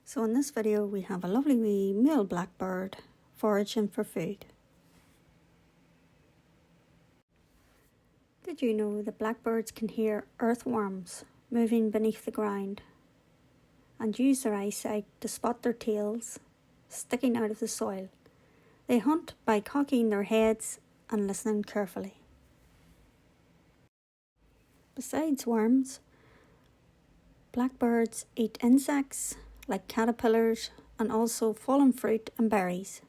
So in this video we have a lovely wee male blackbird foraging for food. Did you know that blackbirds can hear earthworms moving beneath the ground and use their eyesight to spot their tails sticking out of the soil? They hunt by cocking their heads and listening carefully. Besides worms, blackbirds eat insects like caterpillars and also fallen fruit and berries.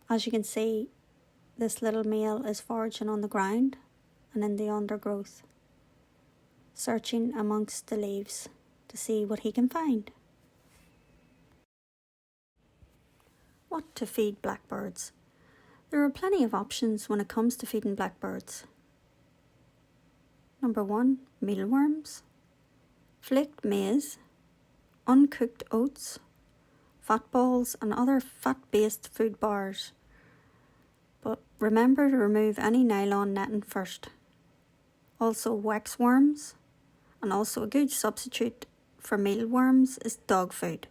As you can see, this little male is foraging on the ground and in the undergrowth, searching amongst the leaves to see what he can find. What to feed blackbirds? There are plenty of options when it comes to feeding blackbirds. Number 1, mealworms, flaked maize, uncooked oats, fat balls and other fat-based food bars. But remember to remove any nylon netting first. Also waxworms, and also a good substitute for mealworms is dog food.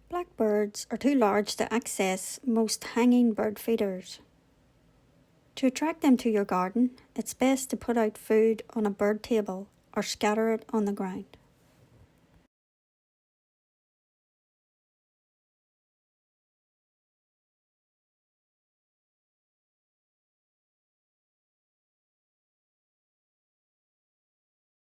Blackbirds are too large to access most hanging bird feeders. To attract them to your garden, it's best to put out food on a bird table or scatter it on the ground.